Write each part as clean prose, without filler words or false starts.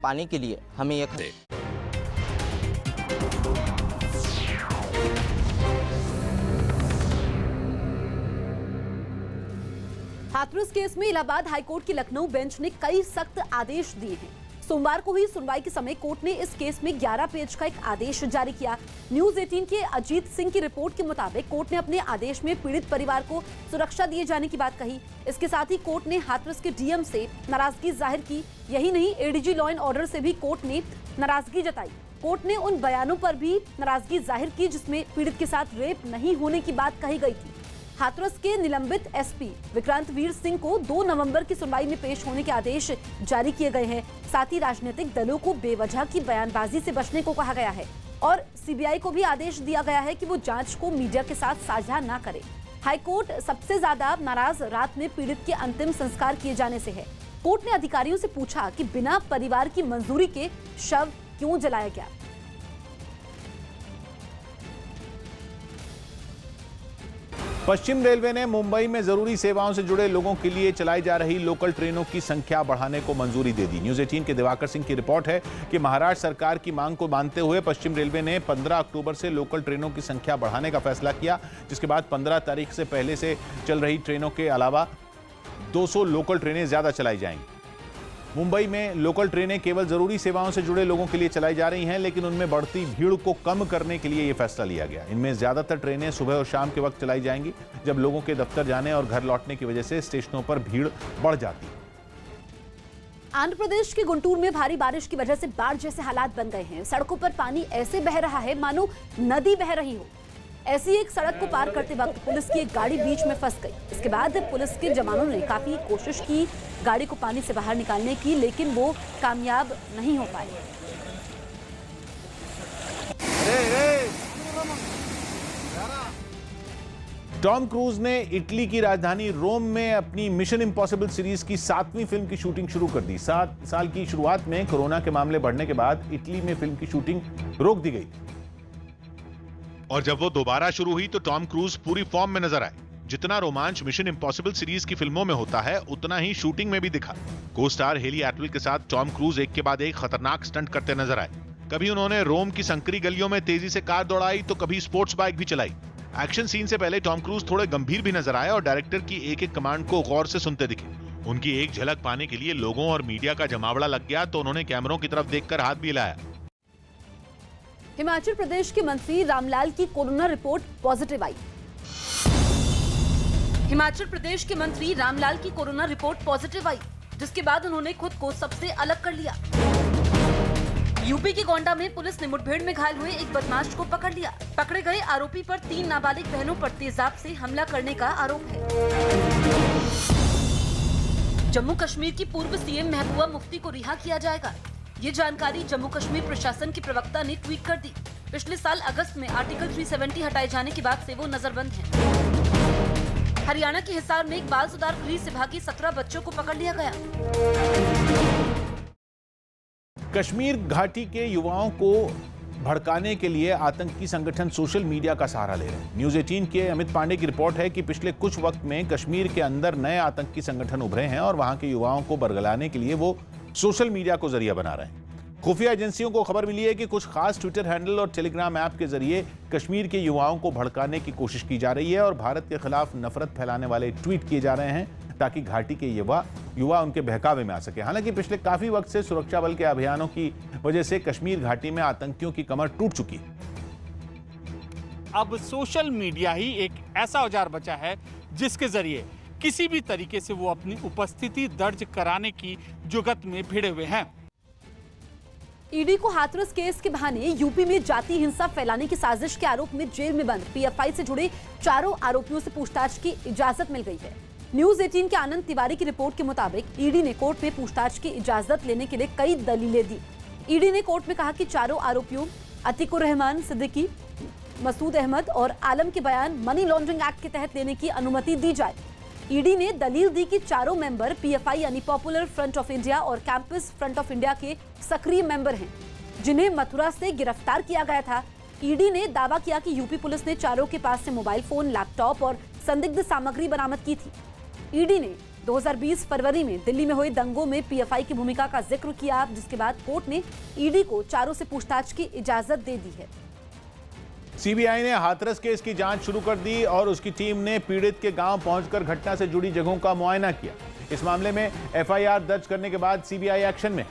पाने के लिए हमें यह हाथरस केस में इलाहाबाद हाईकोर्ट की लखनऊ बेंच ने कई सख्त आदेश दिए हैं। सोमवार को हुई सुनवाई के समय कोर्ट ने इस केस में 11 पेज का एक आदेश जारी किया। न्यूज 18 के अजीत सिंह की रिपोर्ट के मुताबिक कोर्ट ने अपने आदेश में पीड़ित परिवार को सुरक्षा दिए जाने की बात कही। इसके साथ ही कोर्ट ने हाथरस के डीएम से नाराजगी जाहिर की। यही नहीं, एडीजी लॉ एंड ऑर्डर से भी कोर्ट ने नाराजगी जताई। कोर्ट ने उन बयानों पर भी नाराजगी जाहिर की जिसमें पीड़ित के साथ रेप नहीं होने की बात कही गई थी। हाथरस के निलंबित एसपी विक्रांत वीर सिंह को 2 नवंबर की सुनवाई में पेश होने के आदेश जारी किए गए हैं। साथ ही राजनीतिक दलों को बेवजह की बयानबाजी से बचने को कहा गया है और सीबीआई को भी आदेश दिया गया है कि वो जांच को मीडिया के साथ साझा न करे। हाईकोर्ट सबसे ज्यादा नाराज रात में पीड़ित के अंतिम संस्कार किए जाने से है। कोर्ट ने अधिकारियों से पूछा कि बिना परिवार की मंजूरी के शव क्यों जलाया गया। पश्चिम रेलवे ने मुंबई में जरूरी सेवाओं से जुड़े लोगों के लिए चलाई जा रही लोकल ट्रेनों की संख्या बढ़ाने को मंजूरी दे दी। न्यूज 18 के दिवाकर सिंह की रिपोर्ट है कि महाराष्ट्र सरकार की मांग को मानते हुए पश्चिम रेलवे ने 15 अक्टूबर से लोकल ट्रेनों की संख्या बढ़ाने का फैसला किया, जिसके बाद 15 तारीख से पहले से चल रही ट्रेनों के अलावा 200 लोकल ट्रेनें ज्यादा चलाई जाएंगी। मुंबई में लोकल ट्रेनें केवल जरूरी सेवाओं से जुड़े लोगों के लिए चलाई जा रही हैं, लेकिन उनमें बढ़ती भीड़ को कम करने के लिए यह फैसला लिया गया। इनमें ज्यादातर ट्रेनें सुबह और शाम के वक्त चलाई जाएंगी, जब लोगों के दफ्तर जाने और घर लौटने की वजह से स्टेशनों पर भीड़ बढ़ जाती है। आंध्र प्रदेश के गुंटूर में भारी बारिश की वजह से बाढ़ जैसे हालात बन गए हैं। सड़कों पर पानी ऐसे बह रहा है मानो नदी बह रही हो। ऐसी एक सड़क को पार करते वक्त पुलिस की एक गाड़ी बीच में फंस गई। इसके बाद पुलिस के जवानों ने काफी कोशिश की गाड़ी को पानी से बाहर निकालने की, लेकिन वो कामयाब नहीं हो पाए। टॉम क्रूज ने इटली की राजधानी रोम में अपनी मिशन इम्पॉसिबल सीरीज की 7वीं फिल्म की शूटिंग शुरू कर दी। 7 साल की शुरुआत में कोरोना के मामले बढ़ने के बाद इटली में फिल्म की शूटिंग रोक दी गई और जब वो दोबारा शुरू हुई तो टॉम क्रूज पूरी फॉर्म में नजर आए। जितना रोमांच मिशन इम्पॉसिबल सीरीज की फिल्मों में होता है, उतना ही शूटिंग में भी दिखा। को स्टार हेली एटविल के साथ टॉम क्रूज एक के बाद एक खतरनाक स्टंट करते नजर आए। कभी उन्होंने रोम की संकरी गलियों में तेजी से कार दौड़ाई तो कभी स्पोर्ट्स बाइक भी चलाई। एक्शन सीन से पहले टॉम क्रूज थोड़े गंभीर भी नजर आए और डायरेक्टर की एक एक कमांड को गौर से सुनते दिखे। उनकी एक झलक पाने के लिए लोगों और मीडिया का जमावड़ा लग गया तो उन्होंने कैमरों की तरफ देखकर हाथ भी हिलाया। हिमाचल प्रदेश के मंत्री रामलाल की कोरोना रिपोर्ट पॉजिटिव आई। हिमाचल प्रदेश के मंत्री रामलाल की कोरोना रिपोर्ट पॉजिटिव आई, जिसके बाद उन्होंने खुद को सबसे अलग कर लिया। यूपी के गोंडा में पुलिस ने मुठभेड़ में घायल हुए एक बदमाश को पकड़ लिया। पकड़े गए आरोपी पर 3 नाबालिग बहनों पर तेजाब से हमला करने का आरोप है। जम्मू कश्मीर की पूर्व सीएम महबूबा मुफ्ती को रिहा किया जाएगा। ये जानकारी जम्मू कश्मीर प्रशासन की प्रवक्ता ने ट्वीट कर दी। पिछले साल अगस्त में आर्टिकल 370 हटाए जाने के बाद से वो नजरबंद हैं। हरियाणा के हिसार में एक बाल सुधार गृह से भागी 17 बच्चों को पकड़ लिया गया। कश्मीर घाटी के युवाओं को भड़काने के लिए आतंकी संगठन सोशल मीडिया का सहारा ले रहे हैं। न्यूज 18 के अमित पांडे की रिपोर्ट है कि पिछले कुछ वक्त में कश्मीर के अंदर नए आतंकी संगठन उभरे हैं और वहां के युवाओं को बरगलाने के लिए वो सोशल मीडिया को जरिया बना रहे हैं। खुफिया एजेंसियों को खबर मिली है कि कुछ खास ट्विटर हैंडल और टेलीग्राम ऐप के जरिए कश्मीर के युवाओं को भड़काने की कोशिश की जा रही है और भारत के खिलाफ नफरत फैलाने वाले ट्वीट किए जा रहे हैं ताकि घाटी के युवा उनके बहकावे में आ सके। हालांकि पिछले काफी वक्त से सुरक्षा बल के अभियानों की वजह से कश्मीर घाटी में आतंकियों की कमर टूट चुकी है। अब सोशल मीडिया ही एक ऐसा औजार बचा है जिसके जरिए किसी भी तरीके से वो अपनी उपस्थिति दर्ज कराने की जुगत में भिड़े हुए हैं। ईडी को हाथरस केस के बहाने यूपी में जाति हिंसा फैलाने की साजिश के आरोप में जेल में बंद पीएफआई से जुड़े 4 आरोपियों से पूछताछ की इजाजत मिल गई है। न्यूज 18 के आनंद तिवारी की रिपोर्ट के मुताबिक ईडी ने कोर्ट में पूछताछ की इजाजत लेने के लिए कई दलीलें दी। ईडी ने कोर्ट में कहा कि 4 आरोपियों अतीकुर रहमान सिद्दीकी, मसूद अहमद और आलम के बयान मनी लॉन्ड्रिंग एक्ट के तहत लेने की अनुमति दी जाए। ईडी ने दलील दी कि 4 मेंबर पीएफआई यानी पॉपुलर फ्रंट ऑफ इंडिया और कैंपस फ्रंट ऑफ इंडिया के सक्रिय मेंबर हैं, जिन्हें मथुरा से गिरफ्तार किया गया था। ईडी ने दावा किया कि यूपी पुलिस ने 4 के पास से मोबाइल फोन, लैपटॉप और संदिग्ध सामग्री बरामद की थी। ईडी ने 2020 फरवरी में दिल्ली में हुए दंगों में पीएफआई की भूमिका का जिक्र किया, जिसके बाद कोर्ट ने ईडी को चारों से पूछताछ की इजाजत दे दी है। सीबीआई ने हाथरस केस की जांच शुरू कर दी और उसकी टीम ने पीड़ित के गांव पहुंचकर घटना से जुड़ी जगहों का मुआयना किया। इस मामले में एफआईआर दर्ज करने के बाद सीबीआई एक्शन में।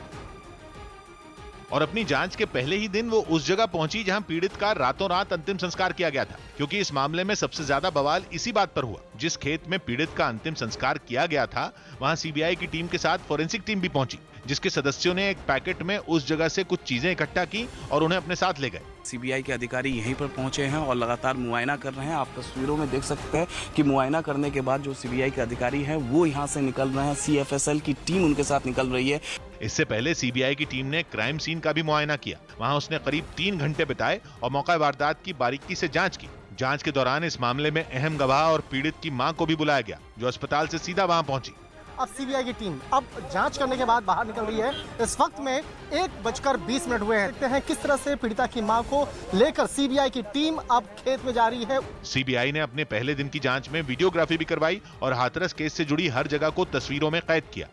और अपनी जांच के पहले ही दिन वो उस जगह पहुंची जहां पीड़ित का रातों रात अंतिम संस्कार किया गया था, क्योंकि इस मामले में सबसे ज्यादा बवाल इसी बात पर हुआ। जिस खेत में पीड़ित का अंतिम संस्कार किया गया था, वहां सीबीआई की टीम के साथ फोरेंसिक टीम भी पहुंची, जिसके सदस्यों ने एक पैकेट में उस जगह से कुछ चीजें इकट्ठा की और उन्हें अपने साथ ले गए। सीबीआई के अधिकारी यहीं पर पहुंचे हैं और लगातार मुआयना कर रहे हैं। आप तस्वीरों में देख सकते हैं कि मुआयना करने के बाद जो सीबीआई के अधिकारी हैं वो यहां से निकल रहे हैं। सीएफएसएल की टीम उनके साथ निकल रही है। इससे पहले सीबीआई की टीम ने क्राइम सीन का भी मुआयना किया। वहां उसने करीब 3 घंटे बिताए और मौका वारदात की बारीकी से जांच की। जांच के दौरान इस मामले में अहम गवाह और पीड़ित की मां को भी बुलाया गया, जो अस्पताल से सीधा वहां पहुंची। अब सीबीआई की टीम अब जांच करने के बाद बाहर निकल रही है। इस वक्त में 1:20 हुए हैं। देखते हैं किस तरह से पीड़िता की मां को लेकर सीबीआई की टीम अब खेत में जा रही है। सीबीआई ने अपने पहले दिन की जांच में वीडियोग्राफी भी करवाई और हाथरस केस से जुड़ी हर जगह को तस्वीरों में कैद किया।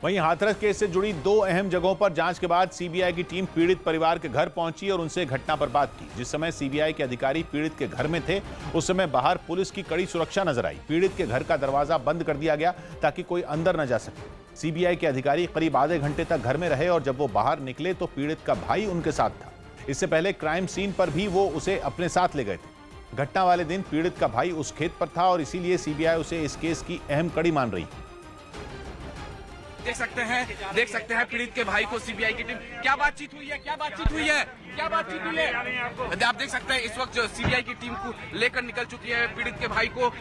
वहीं हाथरस केस से जुड़ी 2 अहम जगहों पर जांच के बाद सीबीआई की टीम पीड़ित परिवार के घर पहुंची और उनसे घटना पर बात की। जिस समय सीबीआई के अधिकारी पीड़ित के घर में थे, उस समय बाहर पुलिस की कड़ी सुरक्षा नजर आई। पीड़ित के घर का दरवाजा बंद कर दिया गया ताकि कोई अंदर न जा सके। सीबीआई के अधिकारी करीब आधे घंटे तक घर में रहे और जब वो बाहर निकले तो पीड़ित का भाई उनके साथ था। इससे पहले क्राइम सीन पर भी वो उसे अपने साथ ले गए थे। घटना वाले दिन पीड़ित का भाई उस खेत पर था और इसीलिए सीबीआई उसे इस केस की अहम कड़ी मान रही। देख सकते हैं पीड़ित के भाई को सीबीआई की टीम क्या बातचीत हुई है। आप देख सकते हैं इस वक्त जो सीबीआई की टीम को लेकर निकल चुकी है पीड़ित के भाई को।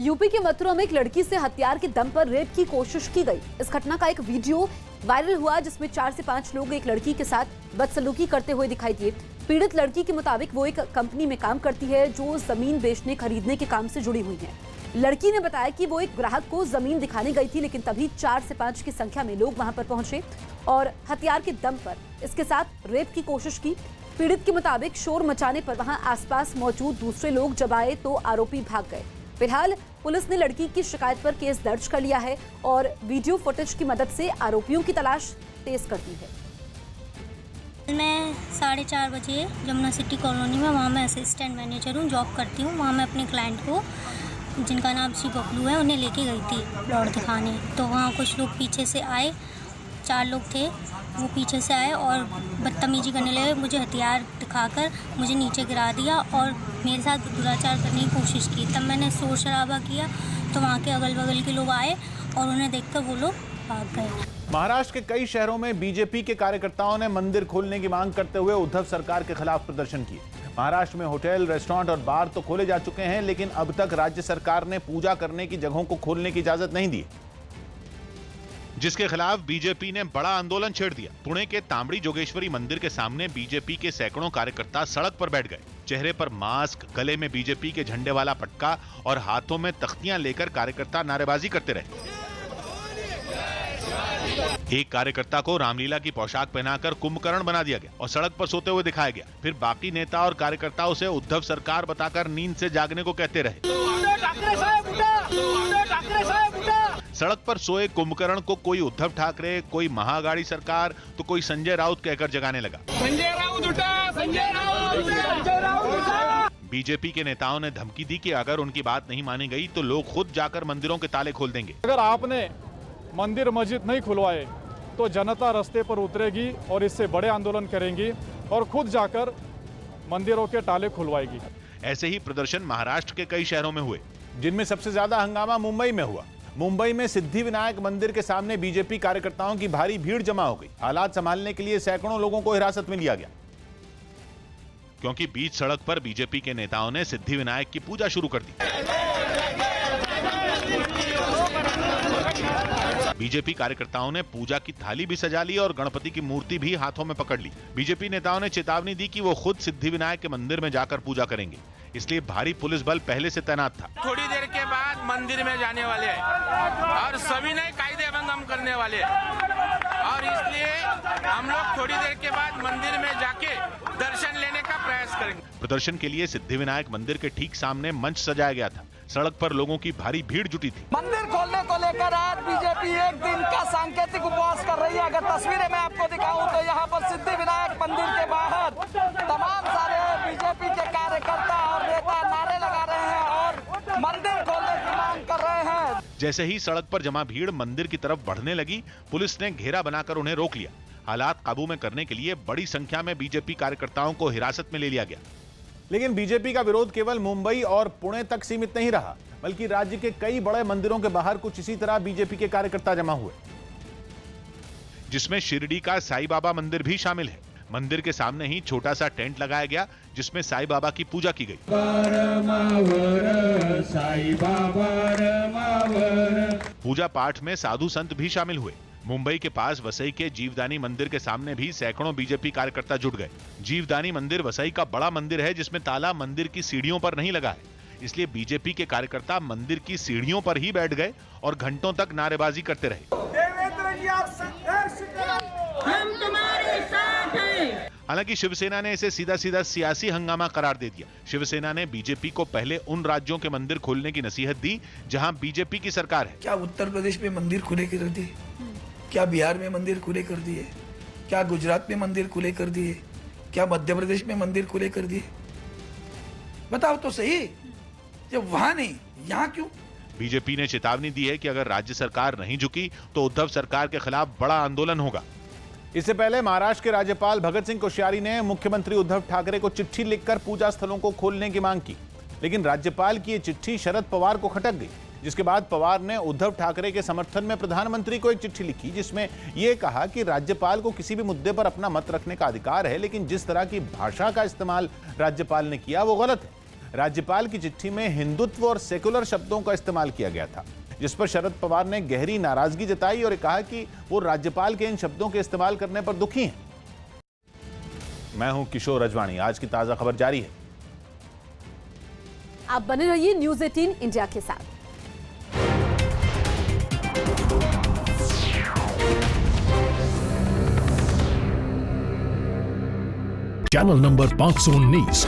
यूपी के मथुरा में एक लड़की से हथियार के दम पर रेप की कोशिश की गई। इस घटना का एक वीडियो वायरल हुआ, जिसमें 4 से 5 लोग एक लड़की के साथ बदसलूकी करते हुए दिखाई दिए। पीड़ित लड़की के मुताबिक वो एक कंपनी में काम करती है जो जमीन बेचने खरीदने के काम से जुड़ी हुई है। लड़की ने बताया कि वो एक ग्राहक को जमीन दिखाने गई थी, लेकिन तभी 4 से 5 की संख्या में लोग वहां पर पहुंचे और हथियार के दम पर इसके साथ रेप की कोशिश की। पीड़ित के मुताबिक शोर मचाने पर वहां आसपास मौजूद दूसरे लोग जब आए तो आरोपी भाग गए। फिलहाल पुलिस ने लड़की की शिकायत पर केस दर्ज कर लिया है और वीडियो फुटेज की मदद से आरोपियों की तलाश तेज कर दी है। मैं 4:30 बजे जमुना सिटी कॉलोनी में, वहाँ मैं असिस्टेंट मैनेजर हूँ, जॉब करती हूँ। वहाँ मैं अपने क्लाइंट को, जिनका नाम श्री बबलू है, उन्हें लेके गई थी प्लॉट दिखाने। तो वहाँ कुछ लोग पीछे से आए, 4 लोग थे, वो पीछे से आए और बदतमीजी करने लगे। मुझे हथियार दिखाकर मुझे नीचे गिरा दिया और मेरे साथ दुराचार करने की कोशिश की। तब मैंने शोर शराबा किया तो वहाँ के अगल बगल के लोग आए और उन्हें देखकर वो लोग भाग गए। महाराष्ट्र के कई शहरों में बीजेपी के कार्यकर्ताओं ने मंदिर खोलने की मांग करते हुए उद्धव सरकार के खिलाफ प्रदर्शन किए। महाराष्ट्र में होटल, रेस्टोरेंट और बार तो खोले जा चुके हैं, लेकिन अब तक राज्य सरकार ने पूजा करने की जगहों को खोलने की इजाजत नहीं दी, जिसके खिलाफ बीजेपी ने बड़ा आंदोलन छेड़ दिया। पुणे के तांबड़ी जोगेश्वरी मंदिर के सामने बीजेपी के सैकड़ों कार्यकर्ता सड़क पर बैठ गए। चेहरे पर मास्क, गले में बीजेपी के झंडे वाला पटका और हाथों में तख्तियां लेकर कार्यकर्ता नारेबाजी करते रहे। एक कार्यकर्ता को रामलीला की पोशाक पहनाकर कुंभकर्ण बना दिया गया और सड़क पर सोते हुए दिखाया गया। फिर बाकी नेता और कार्यकर्ता उसे उद्धव सरकार बताकर नींद से जागने को कहते रहे। सड़क पर सोए कुंभकर्ण को कोई उद्धव ठाकरे, कोई महाअघाड़ी सरकार तो कोई संजय राउत कहकर जगाने लगा। संजय राउत उठा, संजय राउत। बीजेपी के नेताओं ने धमकी दी कि अगर उनकी बात नहीं मानी गई तो लोग खुद जाकर मंदिरों के ताले खोल देंगे। अगर आपने मंदिर मस्जिद नहीं खुलवाए तो जनता रास्ते पर उतरेगी और इससे बड़े आंदोलन करेंगी और खुद जाकर मंदिरों के ताले खुलवाएगी। ऐसे ही प्रदर्शन महाराष्ट्र के कई शहरों में हुए, जिनमें सबसे ज्यादा हंगामा मुंबई में हुआ। मुंबई में सिद्धि विनायक मंदिर के सामने बीजेपी कार्यकर्ताओं की भारी भीड़ जमा हो गई। हालात संभालने के लिए सैकड़ों लोगों को हिरासत में लिया गया, क्योंकि बीच सड़क पर बीजेपी के नेताओं ने सिद्धि विनायक की पूजा शुरू कर दी। बीजेपी कार्यकर्ताओं ने पूजा की थाली भी सजा ली और गणपति की मूर्ति भी हाथों में पकड़ ली। बीजेपी नेताओं ने चेतावनी दी कि वो खुद सिद्धि विनायक के मंदिर में जाकर पूजा करेंगे, इसलिए भारी पुलिस बल पहले से तैनात था। थोड़ी देर के बाद मंदिर में जाने वाले हैं और सभी ने कायदे भंग करने वाले हैं और इसलिए हम लोग थोड़ी देर के बाद मंदिर में जाके दर्शन लेने का प्रयास करेंगे। प्रदर्शन के लिए सिद्धि विनायक मंदिर के ठीक सामने मंच सजाया गया था। सड़क पर लोगों की भारी भीड़ जुटी थी। मंदिर खोलने को लेकर आज बीजेपी एक दिन का सांकेतिक उपवास कर रही है। अगर तस्वीरें मैं आपको दिखाऊं तो यहाँ पर सिद्धि विनायक मंदिर के बाहर तमाम सारे बीजेपी के कार्यकर्ता और नेता नारे लगा रहे हैं और मंदिर खोलने की मांग कर रहे हैं। जैसे ही सड़क पर जमा भीड़ मंदिर की तरफ बढ़ने लगी, पुलिस ने घेरा बनाकर उन्हें रोक लिया। हालात काबू में करने के लिए बड़ी संख्या में बीजेपी कार्यकर्ताओं को हिरासत में ले लिया गया। लेकिन बीजेपी का विरोध केवल मुंबई और पुणे तक सीमित नहीं रहा, बल्कि राज्य के कई बड़े मंदिरों के बाहर कुछ इसी तरह बीजेपी के कार्यकर्ता जमा हुए, जिसमें शिरडी का साईं बाबा मंदिर भी शामिल है। मंदिर के सामने ही छोटा सा टेंट लगाया गया, जिसमें साईं बाबा की पूजा की गई। पूजा पाठ में साधु संत भी शामिल हुए। मुंबई के पास वसई के जीवदानी मंदिर के सामने भी सैकड़ों बीजेपी कार्यकर्ता जुट गए। जीवदानी मंदिर वसई का बड़ा मंदिर है, जिसमें ताला मंदिर की सीढ़ियों पर नहीं लगा है, इसलिए बीजेपी के कार्यकर्ता मंदिर की सीढ़ियों पर ही बैठ गए और घंटों तक नारेबाजी करते रहे। हालांकि शिवसेना ने इसे सीधा सीधा सियासी हंगामा करार दे दिया। शिवसेना ने बीजेपी को पहले उन राज्यों के मंदिर खोलने की नसीहत दी जहां बीजेपी की सरकार है। क्या उत्तर प्रदेश में मंदिर खुले कर दिए? क्या बिहार में मंदिर खुले कर दिए? क्या गुजरात में मंदिर खुले कर दिए? क्या मध्य प्रदेश में मंदिर खुले कर दिए? बताओ तो सही, जब वहां नहीं यहाँ क्यों? बीजेपी ने चेतावनी दी है कि अगर राज्य सरकार नहीं झुकी तो उद्धव सरकार के खिलाफ बड़ा आंदोलन होगा। इससे पहले महाराष्ट्र के राज्यपाल भगत सिंह कोश्यारी ने मुख्यमंत्री उद्धव ठाकरे को चिट्ठी लिखकर पूजा स्थलों को खोलने की मांग की, लेकिन राज्यपाल की यह चिट्ठी शरद पवार को खटक गई, जिसके बाद पवार ने उद्धव ठाकरे के समर्थन में प्रधानमंत्री को एक चिट्ठी लिखी, जिसमें यह कहा कि राज्यपाल को किसी भी मुद्दे पर अपना मत रखने का अधिकार है, लेकिन जिस तरह की भाषा का इस्तेमाल राज्यपाल ने किया वो गलत है। राज्यपाल की चिट्ठी में हिंदुत्व और सेकुलर शब्दों का इस्तेमाल किया गया था, जिस पर शरद पवार ने गहरी नाराजगी जताई और कहा कि वो राज्यपाल के इन शब्दों के इस्तेमाल करने पर दुखी हैं। मैं हूं किशोर रजवाणी, आज की ताजा खबर जारी है। आप बने रहिए न्यूज़ 18 इंडिया के साथ। Channel number 519